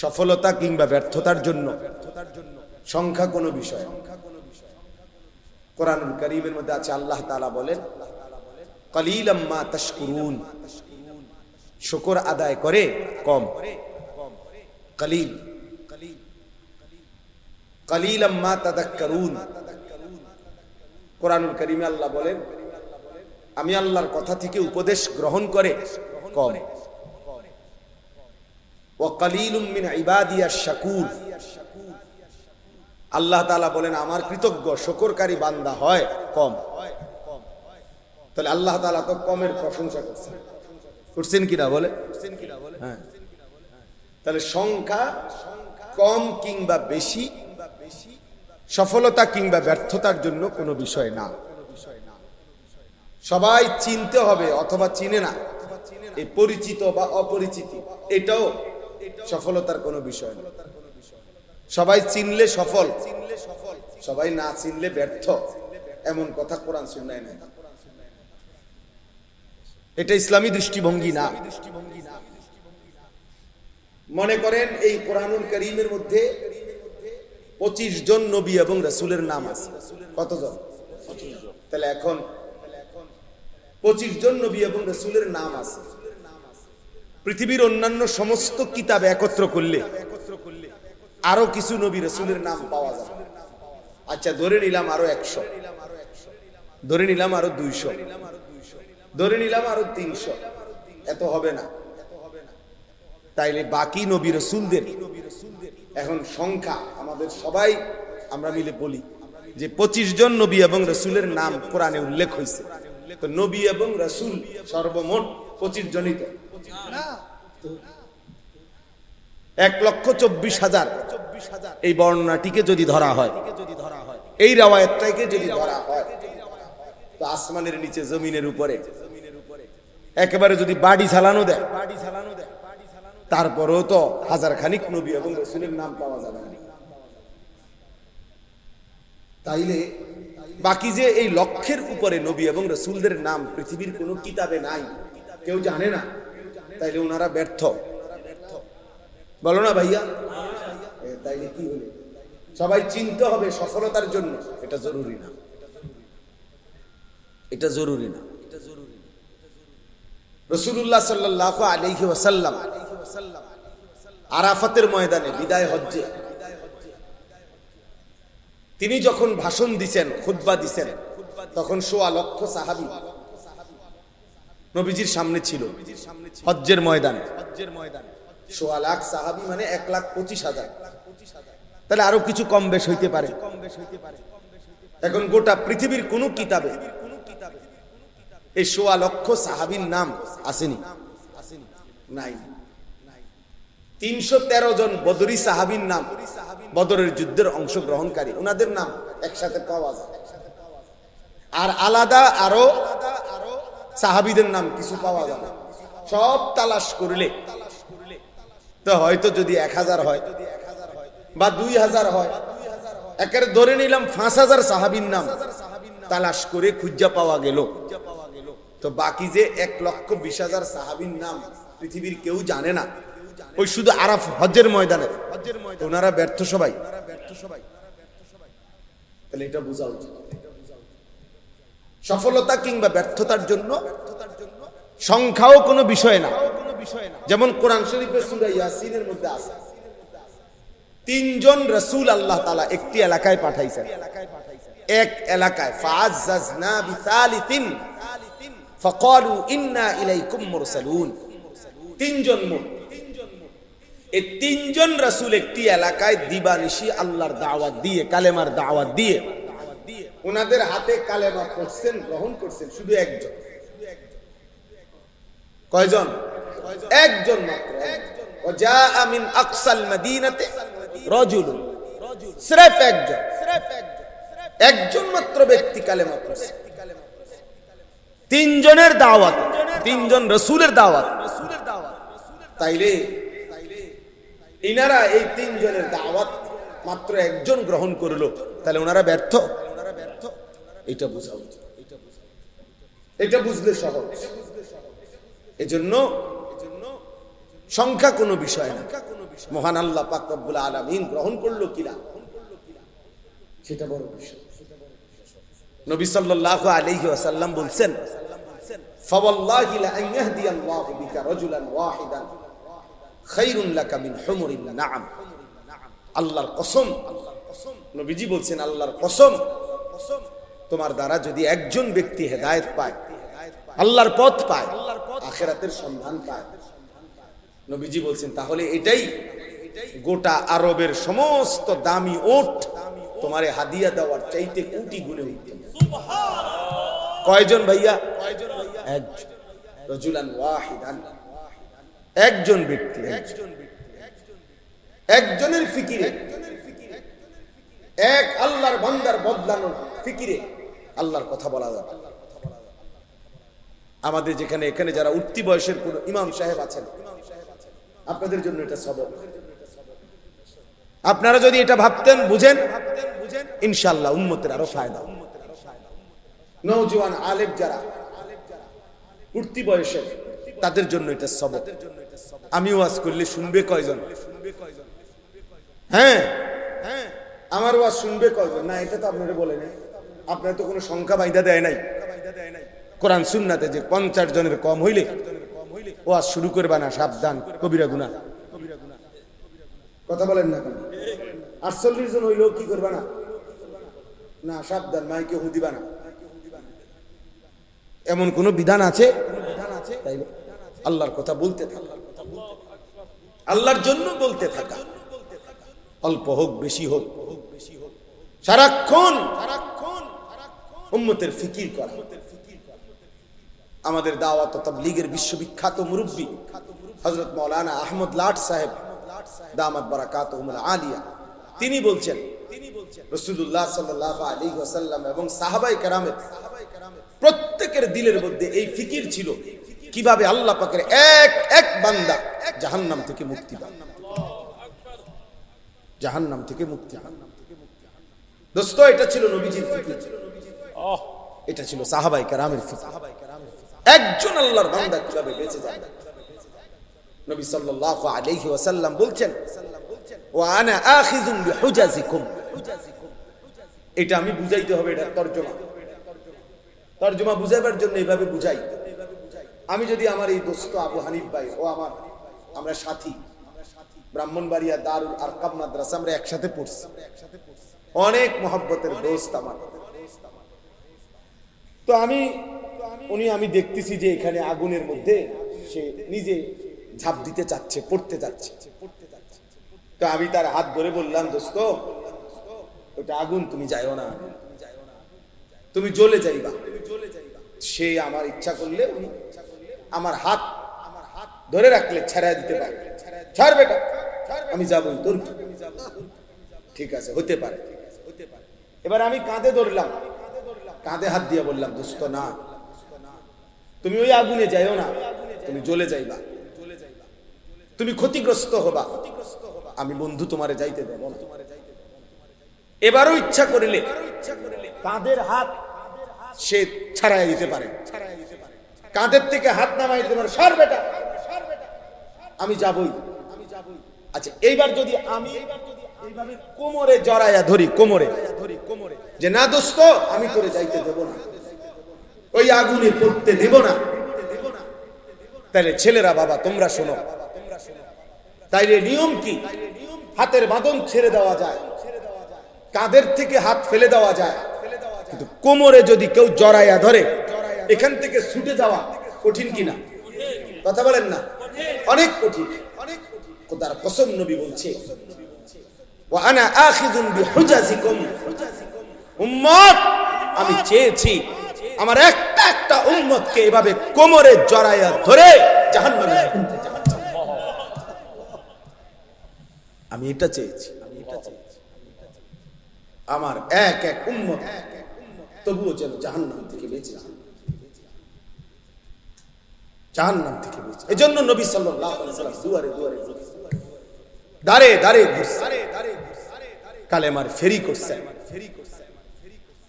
সফলতা কিংবা ব্যর্থতার জন্য সংখ্যা কোনো বিষয়। কোরআনুল কারীমের মধ্যে আছে, আল্লাহ তাআলা বলেন কালিলাম মা তাশকুরুন, শুকর আদায় করে কম। কালিল কালিলাম মা তাযাক্কারুন। কোরআনুল কারীমে আল্লাহ বলেন আমি আল্লাহর কথা থেকে উপদেশ গ্রহণ করে কম। ওয়া কালিলুম মিন ইবাদিয়াশ শাকুর। আল্লাহ তাআলা বলেন আমার কৃতজ্ঞ শুকরকারী বান্দা হয় কম। তাহলে আল্লাহ তাআলা তো কমের প্রশংসা করছেন কিনা বলে? হ্যাঁ। তাহলে সংখ্যা কম কিংবা বেশি সফলতা কিংবা ব্যর্থতার জন্য কোনো বিষয় না। সবাই চিনতে হবে অথবা চিনে না, এই পরিচিত বা অপরিচিতি এটাও সফলতার কোনো বিষয় না। সবাই চিনলে সফল, সবাই না চিনলে ব্যর্থ, এমন কথা কোরআন সুন্নাহয় নাই। এটা ইসলামী দৃষ্টিভঙ্গি না। মনে করেন এই কোরআনুল কারীমের মধ্যে 25 জন নবী এবং রাসূলের নাম আছে। কতজন? 25 জন। তাহলে এখন 25 জন নবী এবং রাসূলের নাম আছে। পৃথিবীর অন্যান্য সমস্ত কিতাব একত্র করলে আরো কিছু নবী রাসূলের নাম পাওয়া যাবে। আচ্ছা ধরে নিলাম আরো 100, ধরে নিলাম আরো 200, ধরে নিলাম আরো 300, এত হবে না। তাইলে বাকি নবী রাসূলদের এখন সংখ্যা আমাদের সবাই আমরা মিলে বলি যে 25 জন নবী এবং রাসূলের নাম কোরআনে উল্লেখ হয়েছে। তো নবী এবং রাসূল সর্বমোট 25 জনই তো না, 1,24,000 এই বর্ণনাটিকে যদি ধরা হয়, এই রাওয়ায়াতটাকে যদি ধরা হয়, তো আসমানের নিচে জমিনের উপরে একেবারে যদি বাড়ি চালানো দেয় তারপরেও তো হাজার খানিক নবী এবং রাসূলের নাম পাওয়া যাবে না। তাইলে বাকি যে এই লক্ষের উপরে নবী এবং রাসূলদের নাম পৃথিবীর কোনো কিতাবে নাই, কেউ জানে না, তাইলে ওনারা ব্যর্থ। বলো না ভাইয়া? তাইলে কি হলো? সবাই চিনতে হবে সফলতার জন্য, এটা জরুরি না, এটা জরুরি না। রাসূলুল্লাহ সাল্লাল্লাহু আলাইহি ওয়াসাল্লাম আরাফাতের ময়দানে বিদায় হজ্জে তিনি যখন ভাষণ দিছেন, খুতবা দিছেন, তখন 1.25 লক্ষ সাহাবী নবীজির সামনে ছিল। হজ্জের ময়দানে 1.25 লাখ সাহাবী মানে 1,25,000। তাহলে আরো কিছু কম বেশ হইতে পারে। এখন গোটা পৃথিবীর কোন কিতাবে এই 1.25 লক্ষ সাহাবীর নাম আসেনি, নাই। 313 জন বদরি সাহাবীর নাম, বদরের যুদ্ধের অংশগ্রহণকারী, ওনাদের নাম একসাথে পাওয়া যায়। আর আলাদা আরো সাহাবীদের নাম কিছু পাওয়া যায় না। সব তালাশ করলে তো হয়তো যদি 1000 হয় বা 2000 হয়, একের ধরে নিলাম 5000 সাহাবীর নাম তালাশ করে খুঁজা পাওয়া গেল, তো বাকি যে 1,20,000 সাহাবীর নাম পৃথিবীর কেউ জানে না, ওই শুধু আরাফ হজ্জের ময়দানে ওনারা ব্যর্থ সবাই। তাহলে এটা বোঝা উচিত। সফলতা কিংবা ব্যর্থতার জন্য সংখ্যাও কোনো বিষয় না। যেমন কোরআন শরীফের সূরা ইয়াসিনের মধ্যে আছে 3 জন রাসূল আল্লাহ তাআলা একটি এলাকায় পাঠাইছেন। এক এলাকায় ফাআযাজনা বিসালিসিন ফাকালু ইন্না ইলাইকুম মুরসালুন। 3 জন মোট। এই 3 জন রাসূল একটি এলাকায় দিবানিশি আল্লাহর দাওয়াত দিয়ে, কালেমার দাওয়াত দিয়ে ওনাদের হাতে কালেমা পড়ছেন, গ্রহণ করছেন শুধু একজন। কয়জন? একজন মাত্র। ওয়াজা মিন আকসাল মদিনাতে রাজুলুন, সির্ফ একজন, একজন মাত্র ব্যক্তি কালেমা পড়ছে। 3 জনের দাওয়াত, 3 জন রাসূলের দাওয়াত। তাইলে ইনারা এই 3 জনের দাওয়াত মাত্র একজন গ্রহণ করলো, তাহলে ওনারা ব্যর্থ? এটা বুঝা উচিত, এটা বুঝলে সহজ। এজন্য সংখ্যা কোনো বিষয় না, মহান আল্লাহ পাক রব্বুল আলামিন গ্রহণ করলো কিনা, সেটা বড় বিষয়। নবী সাল্লাল্লাহু আলাইহি ওয়াসাল্লাম বলছেন, ফাওয়াল্লাহি লা আন ইয়াহদিয়াল্লাহু বিকা রাজুলান ওয়াহিদান খায়রুন লাকা মিন হুমুরিন নাআম। আল্লাহর কসম, নবীজি বলছেন আল্লাহর কসম, তোমার দ্বারা যদি একজন ব্যক্তি হেদায়েত পায়, আল্লাহর পথ পায়, আখিরাতের সন্ধান পায়, নবীজি বলছেন তাহলে এটাই গোটা আরবের সমস্ত দামি ওট তোমারে হাদিয়া দেওয়ার চাইতে কোটি গুণে উত্তম। কয়জন ভাইয়া? একজন, রাজুলান ওয়াহিদান, একজন ব্যক্তি, একজনের ফিকিরে, এক আল্লাহর বান্দার বদলানোর ফিকিরে আল্লাহর কথা বলা যাবে। আমাদের যেখানে এখানে যারা উঠতি বয়সের কোন ইমাম সাহেব আছেন, আপনাদের জন্য এটা সবক। আপনারা যদি এটা ভাবতেন, বুঝেন, ইনশাআল্লাহ উম্মতের আরো ফায়দা। নওজোয়ান আলেম যারা উঠতি বয়সের, তাদের জন্য এটা সবক। আমি ওয়াজ করলে শুনবে কয়জন? হ্যাঁ, আমার ওয়াজ শুনবে কয়জন? না, এটা তো আপনারা বলেন, আপনারা তো কোনো সংখ্যা বাইদা দেয় নাই কোরআন সুন্নাতে যে 50 জনের কম হইলে ওয়াজ শুরু করবা না, সাবধান, কবিরা গুনাহ। কথা বলেন না কেন? 48 জন হইলেও কি করবা না? না, সাবধান, মাইকে হু দিবা না। এমন কোন বিধান আছে? তাই আল্লাহর কথা বলতে থাকা, আল্লাহর জন্য বলতে থাকা, অল্প হোক বেশি হোক, সারাক্ষণ উম্মতের ফিকির করা। আমাদের দাওয়াত ও তাবলীগের বিশ্ববিখ্যাত মুরব্বী হযরত মাওলানা আহমদ লাট সাহেব দামাত বারাকাতুহুল আলিয়া, তিনি বলছেন রাসূলুল্লাহ সাল্লাল্লাহু আলাইহি ওয়াসাল্লাম এবং সাহাবায়ে কেরামের প্রত্যেকের দিলের মধ্যে এই ফিকির ছিল কিভাবে আল্লাহ পাকের এক এক বান্দা জাহান্নাম থেকে মুক্তি পায়, জাহান্নাম থেকে মুক্তি। দোস্ত, এটা ছিল নবীজির ফিকির, এটা ছিল সাহাবায়ে কেরামের ফিকির। একজন আল্লাহর বান্দা কিভাবে বেঁচে যায়। নবী সাল্লাল্লাহু আলাইহি ওয়াসাল্লাম বলছেন, ওয়া আনা আখিযুম বিহুজাজিকুম। এটা আমি বুঝাইতে হবে, এটা তরজমা। তরজমা বুঝাইবার জন্য এইভাবে বুঝাই। আমি যদি আমার এই দোস্ত আবু হানিফ ভাই ও আমরা সাথী, ব্রাহ্মণবাড়িয়া দারুল আরকাম মাদ্রাসা আমরা একসাথে পড়ছি, অনেক মহব্বতের দোস্ত আমার। তো আমি দেখতেছি যে এখানে আগুনের মধ্যে সে নিজে ঝাঁপ দিতে চাচ্ছে, পড়তে যাচ্ছে। তো আমি তার হাত ধরে বললাম, দোস্ত ওটা আগুন, তুমি যাইও না, তুমি জ্বলে যাইবা। সে আমার ইচ্ছা করলে আমার হাত ধরে রাখলে ছেড়ে দিতে পারে, ছাড় বেটা, আমি যাবই, তোর ঠিক আছে, হতে পারে। এবার আমি কাঁধে ধরলাম, কাঁধে হাত দিয়ে বললাম, দোস্ত না, তুমি ওই আগুনে যাইও না, তুমি জ্বলে যাইবা, তুমি ক্ষতিগ্রস্ত হবা, আমি বন্ধু তোমারে যাইতে দেব না। এবারও ইচ্ছা করিলে কাঁধের হাত সে ছাড়াই দিতে পারে, কাঁধের থেকে হাত নামাই দিতে পারে, সর বেটা, আমি যাবই। আচ্ছা, এইবার যদি আমি এইভাবে কোমরে জড়াইয়া ধরি, কোমরে যে না দোস্ত, আমি তোরে যাইতে দেব না, ওই আগুনে পড়তে দেব না, তাহলে ছেলেরা বাবা তোমরা শোনো, তাইলে নিয়ম কি? হাতের বাঁধন ছেড়ে দেওয়া যায়, কাঁধের থেকে হাত ফেলে দেওয়া যায়, কিন্তু কোমরে যদি কেউ জড়াইয়া ধরে, এখান থেকে ছুটে যাওয়া কঠিন কিনা? কথা বলেন না? অনেক কঠিন। খোদার কসম, নবী বলছে, ওয়া আনা আখিযুন বিহুজাজিকুম। উম্মত, আমি চেয়েছি আমার একটা একটা উম্মতকে এভাবে কোমরে জড়াইয়া ধরে জাহান্নামে ফেলতে চাই। আমি এটা চেয়েছি, আমার এক এক উম্মত তবুও যেন জাহান্নাম থেকে বেঁচে যায়, জাহান্নাম থেকে বেঁচে। এজন্য নবী সাল্লাল্লাহু আলাইহি ওয়াসাল্লাম দুয়ারে দুয়ারে, দাঁড়ে দাঁড়ে ঘুরছে, কালেমার ফেরি করছে,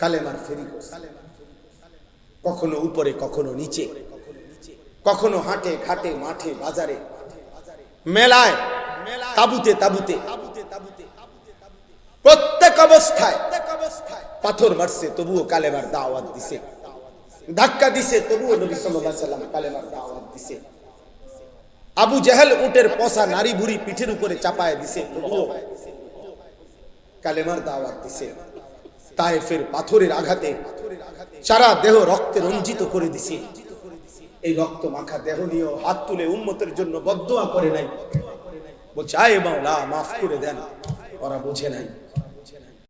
কালেমার ফেরি করছে, কখনো উপরে কখনো নিচে, কখনো হাটে ঘাটে মাঠে বাজারে মেলায় তাবুতে তাবুতে প্রত্যেক অবস্থায় পাথর মারছে তবুও কালেমার দাওয়াত দিছে, ধাক্কা দিছে তবুও নবী সাল্লাল্লাহু আলাইহি সাল্লাম কালেমার দাওয়াত দিছে। আবু জাহেল উটের পচা নারী বুড়ি পিঠের উপরে চাপায় দিছে তবুও কালেমার দাওয়াত দিছে। তায়েফের পাথরের আঘাতে সারা দেহ রক্তে রঞ্জিত করে দিছে। এই রক্ত মাখা দেহ নিয়ে হাত তুলে উম্মতের জন্য বদদোয়া করে নাই, বলছে আয় মাওলা মাফ করে দেন, ওরা বোঝে নাই।